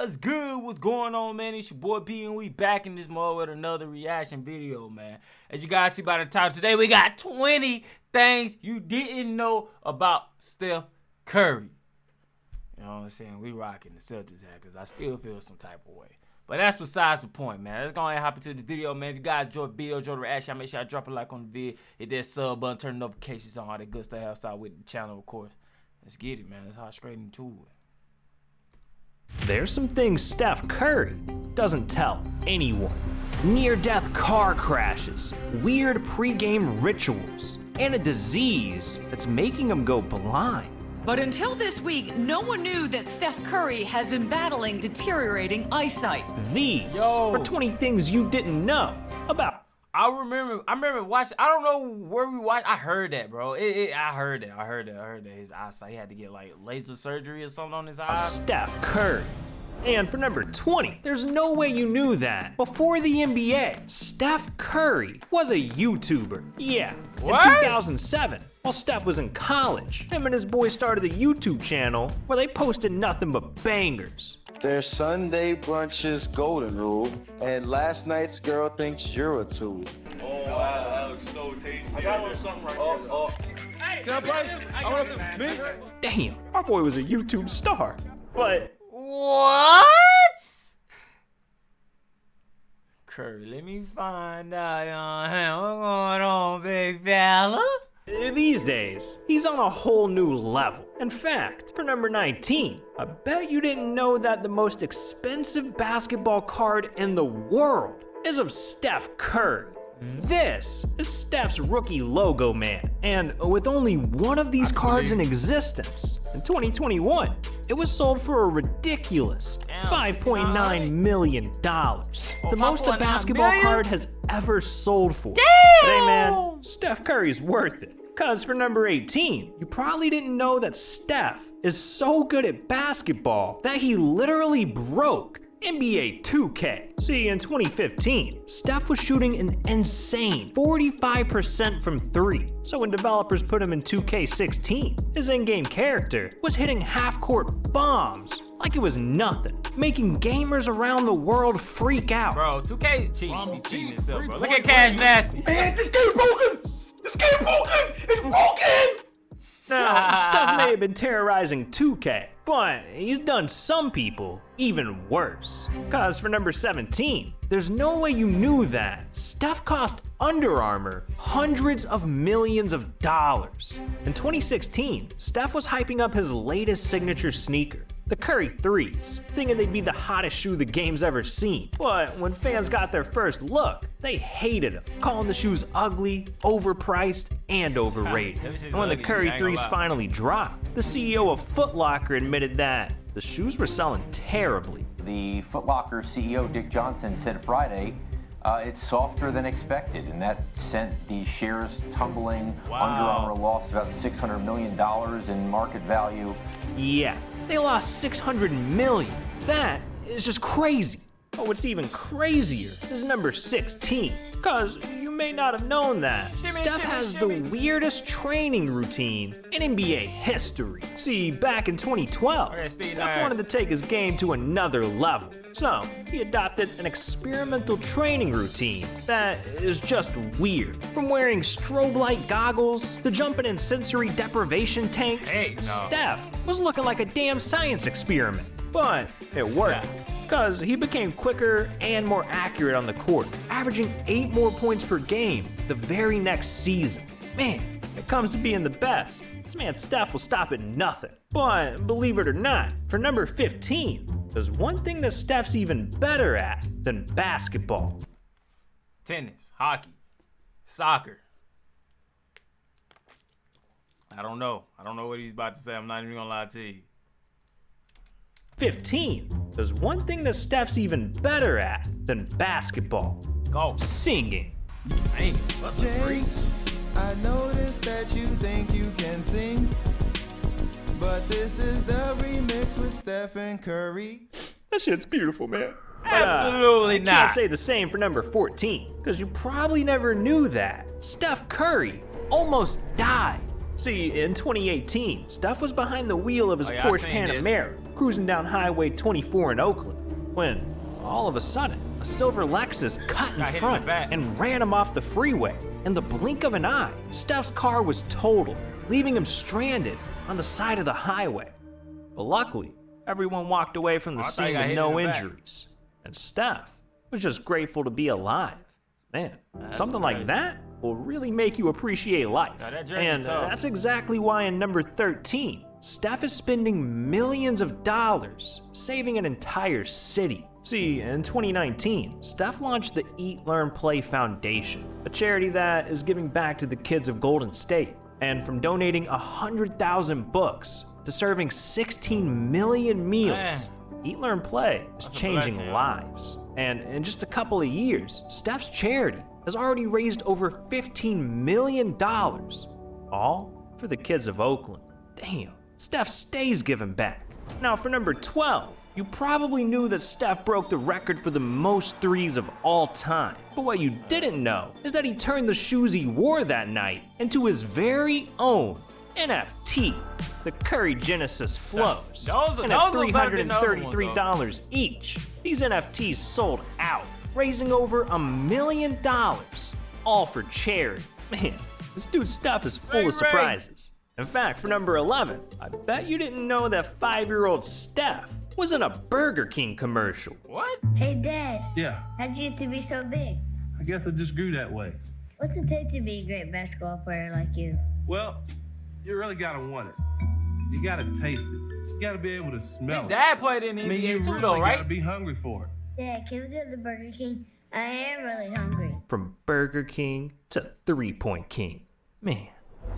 What's good? What's going on, man? It's your boy B, and we back in this mode with another reaction video, man. As you guys see by the title, today we got 20 things you didn't know about Steph Curry. You know what I'm saying? We rocking the Celtics hat because I still feel some type of way. But that's besides the point, man. Let's go ahead and hop into the video, man. If you guys enjoyed the video, enjoyed the reaction, make sure I drop a like on the video, hit that sub button, turn the notifications on, all that good stuff outside with the channel, of course. Let's get it, man. Let's hop straight into it. There's some things Steph Curry doesn't tell anyone. Near-death car crashes, weird pre-game rituals, and a disease that's making him go blind. But until this week, no one knew that Steph Curry has been battling deteriorating eyesight. These are 20 things you didn't know about. I remember watching. I don't know where we watched. I heard that, bro. I heard that. His eyesight. He had to get like laser surgery or something on his eyes. Steph Curry. And for number 20, there's no way you knew that. Before the NBA, Steph Curry was a YouTuber. Yeah, What? in 2007, while Steph was in college, him and his boys started a YouTube channel where they posted nothing but bangers. Their Sunday brunch's golden rule, and last night's girl thinks you're a tool. Oh wow, that looks so tasty. I got something right here. Can I play? I want to me. Damn, our boy was a YouTube star. But What? Curry, let me find out. What's going on, big fella? these days, he's on a whole new level. In fact, for number 19, I bet you didn't know that the most expensive basketball card in the world is of Steph Curry. This is Steph's rookie logo man, and with only one of these cards in existence, in 2021, it was sold for a ridiculous $5.9 million. The most a basketball card has ever sold for. But hey man, Steph Curry's worth it. Cause for number 18, you probably didn't know that Steph is so good at basketball that he literally broke NBA 2K. See, in 2015, Steph was shooting an insane 45% from 3. So when developers put him in 2K16, his in-game character was hitting half-court bombs like it was nothing, making gamers around the world freak out. Bro, 2K is cheating itself, bro. Look at Cash Nasty. Man, this game broken! This game broken! It's broken! Now, Steph may have been terrorizing 2K, but he's done some people even worse. Cause for number 17, there's no way you knew that Steph cost Under Armour hundreds of millions of dollars. In 2016, Steph was hyping up his latest signature sneaker, the Curry 3s, thinking they'd be the hottest shoe the game's ever seen. But when fans got their first look, they hated them, calling the shoes ugly, overpriced, and overrated. And when the Curry 3s finally dropped, the CEO of Foot Locker admitted that the shoes were selling terribly. The Foot Locker CEO, Dick Johnson, said Friday, it's softer than expected, and that sent the shares tumbling. Wow. Under Armour lost about $600 million in market value. Yeah, they lost $600 million. That is just crazy. Oh, what's even crazier is number 16, cause you may not have known that Steph has the weirdest training routine in NBA history. See, back in 2012, Steph wanted to take his game to another level, so he adopted an experimental training routine that is just weird. From wearing strobe light goggles to jumping in sensory deprivation tanks, Steph was looking like a damn science experiment, but it worked. Cause he became quicker and more accurate on the court, averaging 8 more points per game the very next season. Man, when it comes to being the best, this man Steph will stop at nothing. But believe it or not, for number 15, there's one thing that Steph's even better at than basketball. Tennis, hockey, soccer. I don't know what he's about to say. I'm not even gonna lie to you. 15, there's one thing that Steph's even better at than basketball. Golf. Singing. Sing. What's a freak? I noticed that you think you can sing, but this is the remix with Steph and Curry. That shit's beautiful, man. Absolutely I not. can't say the same for number 14, because you probably never knew that Steph Curry almost died See, in 2018, Steph was behind the wheel of his yeah, I Porsche seen this. Panamera, cruising down Highway 24 in Oakland, when, all of a sudden, a silver Lexus cut in Got hit in the front back. and ran him off the freeway. In the blink of an eye, Steph's car was totaled, leaving him stranded on the side of the highway. But luckily, everyone walked away from the I thought he scene got with hit no in the back. injuries, and Steph was just grateful to be alive. Man, something crazy. like that will really make you appreciate life. Now, that jersey And tough. that's exactly why in number 13, Steph is spending millions of dollars saving an entire city. See, in 2019, Steph launched the Eat, Learn, Play Foundation, a charity that is giving back to the kids of Golden State. And from donating 100,000 books to serving 16 million meals, Man. Eat, Learn, Play is That's a changing blessing, yo. lives. And in just a couple of years, Steph's charity has already raised over $15 million, all for the kids of Oakland. Damn, Steph stays giving back. Now for number 12, you probably knew that Steph broke the record for the most threes of all time. But what you didn't know is that he turned the shoes he wore that night into his very own NFT, the Curry Genesis Flows. Those and look at better than the other ones, $333 each, these NFTs sold out, raising over $1 million, all for charity. Man, this dude Steph is full Ray, of Ray. surprises. In fact, for number 11, I bet you didn't know that 5-year-old Steph was in a Burger King commercial. What? Hey, Dad. Yeah, How'd you get to be so big? I guess I just grew that way. What's it take to be a great basketball player like you? Well, you really gotta want it. You gotta taste it. You gotta be able to smell His it. dad played in the I mean, you NBA too, really though, gotta right? be hungry for it. Dad, can we go to Burger King? I am really hungry. From Burger King to 3-Point King. Man.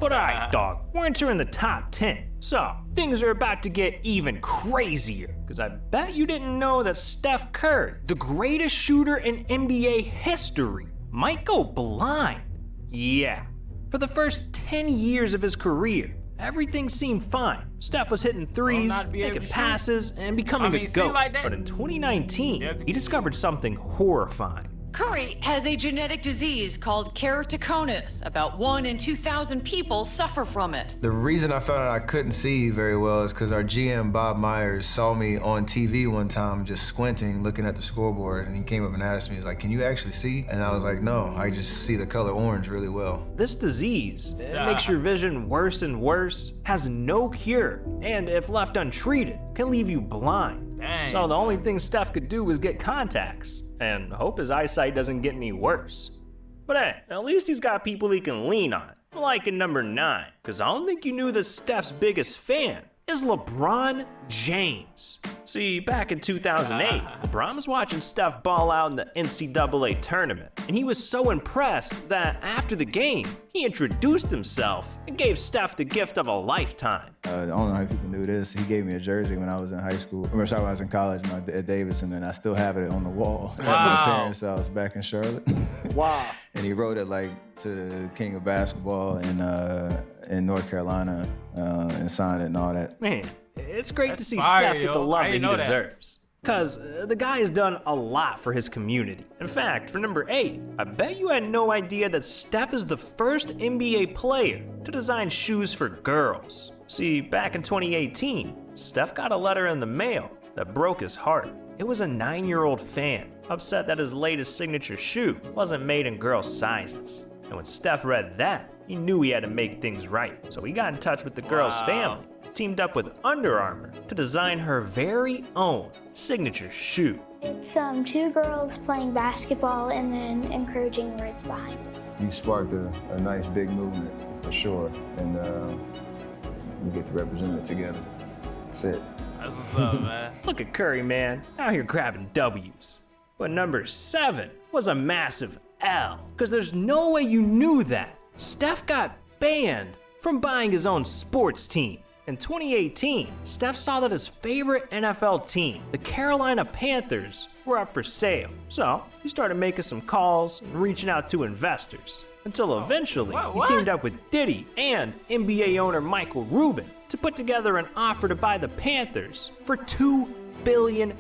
But alright, dog, we're entering the top 10. So, things are about to get even crazier. Because I bet you didn't know that Steph Curry, the greatest shooter in NBA history, might go blind. Yeah. For the first 10 years of his career, everything seemed fine. Steph was hitting threes, not be able making to shoot. passes, and becoming I mean, a see GOAT. like that? But in 2019, Yeah, he discovered something horrifying. Curry has a genetic disease called keratoconus. About 1 in 2,000 people suffer from it. The reason I found out I couldn't see very well is because our GM, Bob Myers, saw me on TV one time just squinting, looking at the scoreboard, and he came up and asked me, he's like, can you actually see? And I was like, no, I just see the color orange really well. This disease it makes your vision worse and worse, has no cure, and if left untreated, can leave you blind. Dang. So the only thing Steph could do was get contacts, and hope his eyesight doesn't get any worse. But hey, at least he's got people he can lean on, like in number 9, because I don't think you knew that Steph's biggest fan is LeBron James. See, back in 2008, LeBron was watching Steph ball out in the NCAA tournament, and he was so impressed that after the game, he introduced himself and gave Steph the gift of a lifetime. I don't know how people knew this. He gave me a jersey when I was in high school. When I was in college at Davidson, and I still have it on the wall at my parents' house back in Charlotte. Wow. And he wrote it like to the king of basketball in North Carolina and signed it and all that. Man, it's great to see fire, Steph get the yo. love I that he didn't know that. deserves. Because the guy has done a lot for his community. In fact, for number 8, I bet you had no idea that Steph is the first NBA player to design shoes for girls. See, back in 2018, Steph got a letter in the mail that broke his heart. It was a 9-year-old fan, upset that his latest signature shoe wasn't made in girl sizes. And when Steph read that, he knew he had to make things right. So he got in touch with the girl's family, teamed up with Under Armour to design her very own signature shoe. It's 2 girls playing basketball and then encouraging words behind it. You sparked a nice big movement for sure, and we get to represent it together. That's it. That's what's up, man. Look at Curry, man, out here grabbing W's. But number 7 was a massive L, because there's no way you knew that. Steph got banned from buying his own sports team. In 2018, Steph saw that his favorite NFL team, the Carolina Panthers, were up for sale. So he started making some calls and reaching out to investors, until eventually he teamed up with Diddy and NBA owner Michael Rubin to put together an offer to buy the Panthers for $2 billion.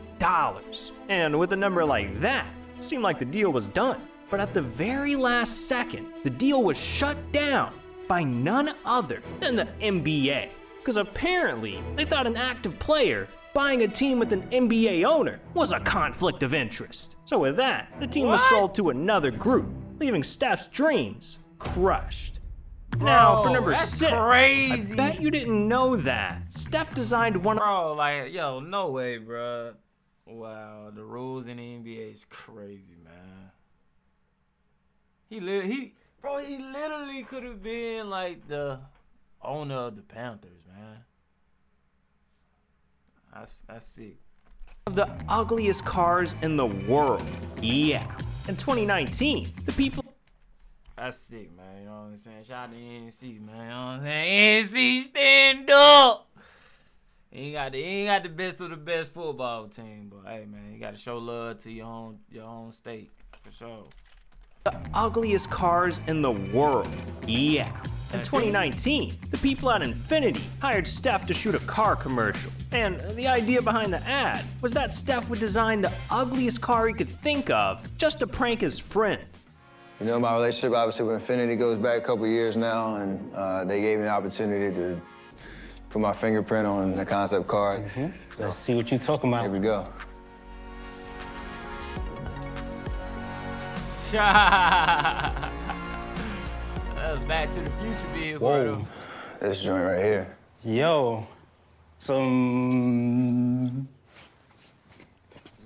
And with a number like that, it seemed like the deal was done. But at the very last second, the deal was shut down by none other than the NBA. Because apparently, they thought an active player buying a team with an NBA owner was a conflict of interest. So with that, the team was sold to another group, leaving Steph's dreams crushed. Now for number 6, crazy. I bet you didn't know that. Steph designed one of— Bro, like, yo, no way, bro. Wow, the rules in the NBA is crazy, man. He literally could have been like the owner of the Panthers, man. That's sick. Of the ugliest cars in the world. Yeah. In 2019, the people— That's sick, man. You know what I'm saying? Shout out to NC, man. You know what I'm saying? NC, stand up. He ain't got the best of the best football team, but hey, man, you got to show love to your own state for sure. The ugliest cars in the world. Yeah. In 2019, the people at Infiniti hired Steph to shoot a car commercial. And the idea behind the ad was that Steph would design the ugliest car he could think of just to prank his friend. You know, my relationship obviously with Infiniti goes back a couple years now, and they gave me the opportunity to put my fingerprint on the concept car. So, let's see what you're talking about. Here we go. That was Back to the Future vehicle. Whoa. This joint right here. Yo.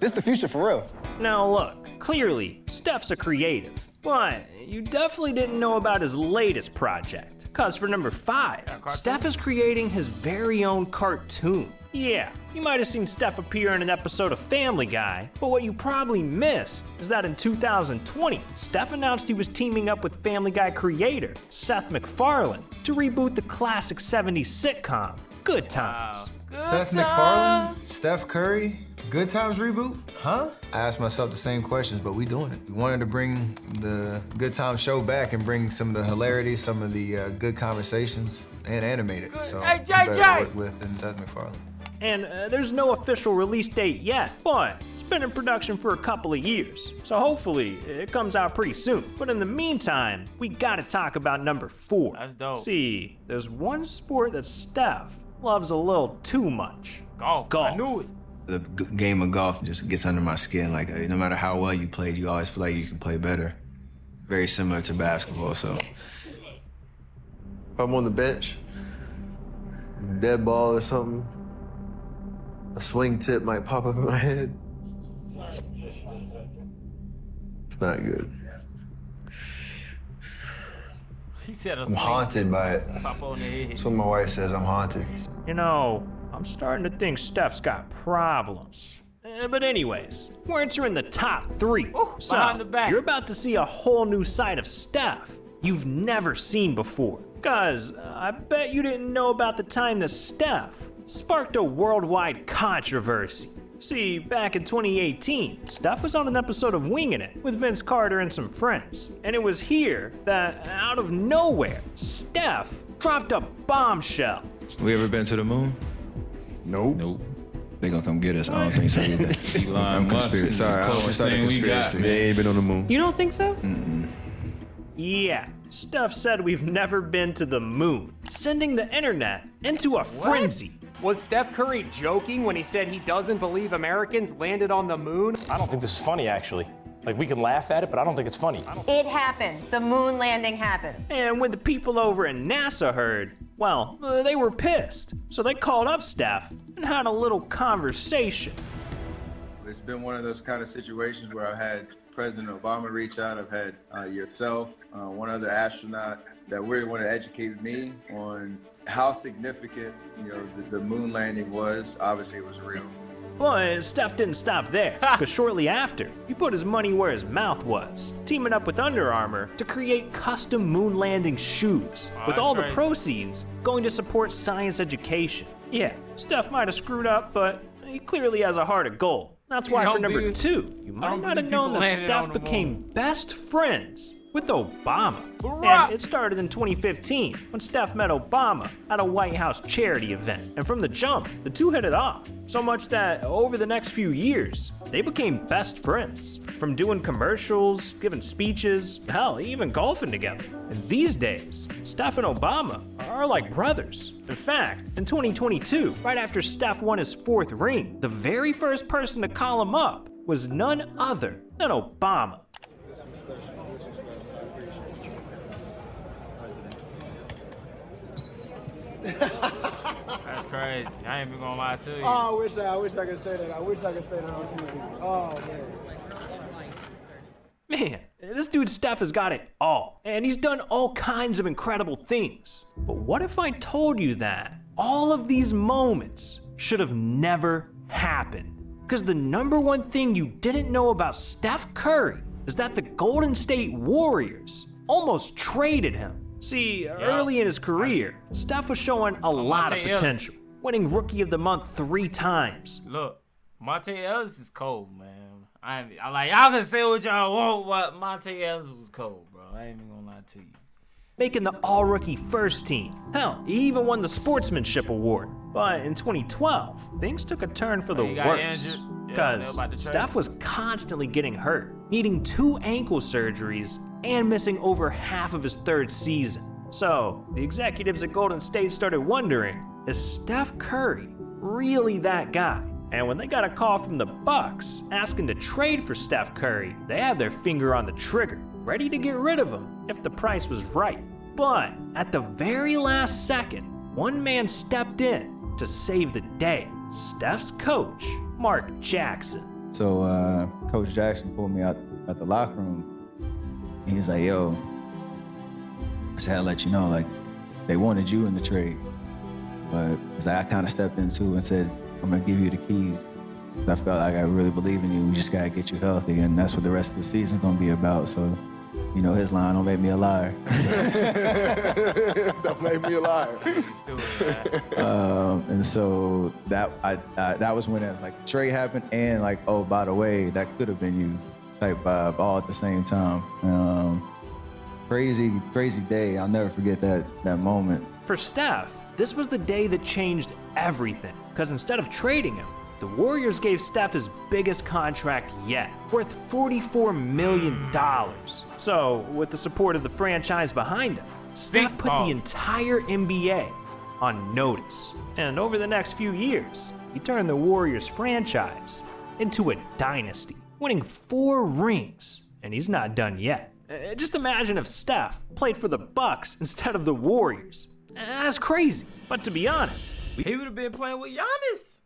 This the future for real. Now look, clearly, Steph's a creative, but you definitely didn't know about his latest project. Cause for number 5, Steph is creating his very own cartoon. Yeah, you might have seen Steph appear in an episode of Family Guy, but what you probably missed is that in 2020, Steph announced he was teaming up with Family Guy creator Seth MacFarlane to reboot the classic 70s sitcom, Good Times. Wow. Seth MacFarlane, Steph Curry, Good Times reboot? Huh? I asked myself the same questions, but we doing it. We wanted to bring the Good Times show back and bring some of the hilarity, some of the good conversations, and animate it. So Hey, who better to JJ! work with than Seth MacFarlane. And there's no official release date yet, but it's been in production for a couple of years. So hopefully it comes out pretty soon. But in the meantime, we gotta talk about number 4. That's dope. See, there's one sport that Steph loves a little too much. Golf. I knew it. The game of golf just gets under my skin. Like, no matter how well you played, you always feel like you can play better. Very similar to basketball, so. If I'm on the bench, dead ball or something, a swing tip might pop up in my head. It's not good. He said I'm haunted by it. Pop on the head. That's what my wife says, I'm haunted. You know, I'm starting to think Steph's got problems. But anyways, we're entering the top 3. So, behind the back. you're about to see a whole new side of Steph you've never seen before. Cause I bet you didn't know about the time that Steph sparked a worldwide controversy. See, back in 2018, Steph was on an episode of Wingin' It with Vince Carter and some friends. And it was here that, out of nowhere, Steph dropped a bombshell. We ever been to the moon? Nope. They gonna come get us. I don't think so either. I'm conspiracy. Sorry, I don't want to start a conspiracy. They ain't been on the moon. You don't think so? Yeah, Steph said we've never been to the moon, sending the internet into a frenzy. Was Steph Curry joking when he said he doesn't believe Americans landed on the moon? I don't think this is funny, actually. Like, we can laugh at it, but I don't think it's funny. It happened. The moon landing happened. And when the people over at NASA heard, well, they were pissed. So they called up Steph and had a little conversation. It's been one of those kind of situations where I've had President Obama reach out. I've had yourself, one other astronaut that really wanted to educate me on how significant, the moon landing was. Obviously, it was real. But Steph didn't stop there, because shortly after, he put his money where his mouth was, teaming up with Under Armour to create custom moon landing shoes, with all the proceeds going to support science education. Yeah, Steph might have screwed up, but he clearly has a heart of gold, That's why for number 2, you might not have known that Steph became best friends with Obama. And it started in 2015 when Steph met Obama at a White House charity event. And from the jump, the two hit it off. So much that over the next few years, they became best friends. From doing commercials, giving speeches, hell, even golfing together. And these days, Steph and Obama are like brothers. In fact, in 2022, right after Steph won his 4th ring, the very first person to call him up was none other than Obama. That's crazy. I ain't even gonna lie to you. Oh, I wish I could say that. I wish I could say that on TV. Oh, Man, this dude Steph has got it all, and he's done all kinds of incredible things. But what if I told you that all of these moments should have never happened? Because the number one thing you didn't know about Steph Curry is that the Golden State Warriors almost traded him. See, early in his career, Steph was showing a lot of potential, winning Rookie of the Month 3 times. Look, Monte Ellis is cold, man. I like, y'all can say what y'all want, but Monte Ellis was cold, bro. I ain't even gonna lie to you. Making the All-Rookie First Team. Hell, he even won the Sportsmanship Award. But in 2012, things took a turn for the worse. Because Steph was constantly getting hurt, needing 2 ankle surgeries and missing over half of his 3rd season. So the executives at Golden State started wondering, is Steph Curry really that guy? And when they got a call from the Bucks asking to trade for Steph Curry, they had their finger on the trigger, ready to get rid of him if the price was right. But at the very last second, one man stepped in to save the day, Steph's coach, Mark Jackson. So Coach Jackson pulled me out at the locker room. And he's like, yo, I said, I'll let you know, like, they wanted you in the trade. But I kind of stepped in too and said, I'm gonna give you the keys. I felt like I really believe in you. We just gotta get you healthy, and that's what the rest of the season's gonna be about. So, you know, his line, don't make me a liar. Don't make me a liar. And so that was when it was like trade happened, and like, oh, by the way, that could have been you, type vibe, all at the same time. Crazy day. I'll never forget that moment. For Steph, this was the day that changed everything, because instead of trading him, the Warriors gave Steph his biggest contract yet, worth $44 million. So, with the support of the franchise behind him, Steph put the entire NBA on notice. And over the next few years, he turned the Warriors franchise into a dynasty, winning 4 rings, and he's not done yet. Just imagine if Steph played for the Bucks instead of the Warriors. That's crazy. But to be honest, he would have been playing with Giannis.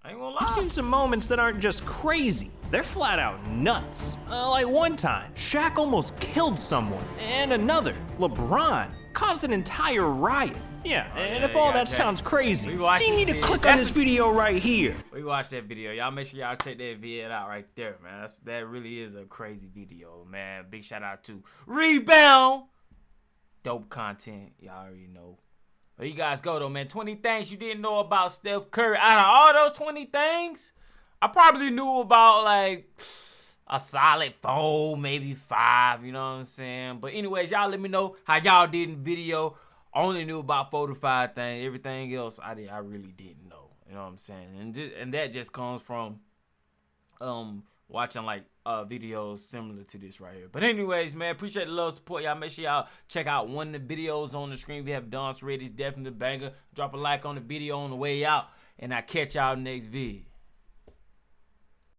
I ain't gonna lie. I've seen some moments that aren't just crazy. They're flat out nuts. Like one time, Shaq almost killed someone. And another, LeBron, caused an entire riot. Yeah, and if all that sounds crazy, you need to click on this video right here. We watched that video. Y'all make sure y'all check that video out right there, man. That really is a crazy video, man. Big shout out to Rebound. Dope content, y'all already know. There you guys go though, man. 20 things you didn't know about Steph Curry. Out of all those 20 things, I probably knew about like a solid 4, maybe 5, you know what I'm saying? But anyways, y'all let me know how y'all did in the video. I only knew about 4 to 5 things. Everything else I really didn't know. You know what I'm saying? And that just comes from watching like videos similar to this right here. But anyways, man, appreciate the love, support. Y'all make sure y'all check out one of the videos on the screen. We have done already. It's definitely a banger. Drop a like on the video on the way out, and I catch y'all next vid.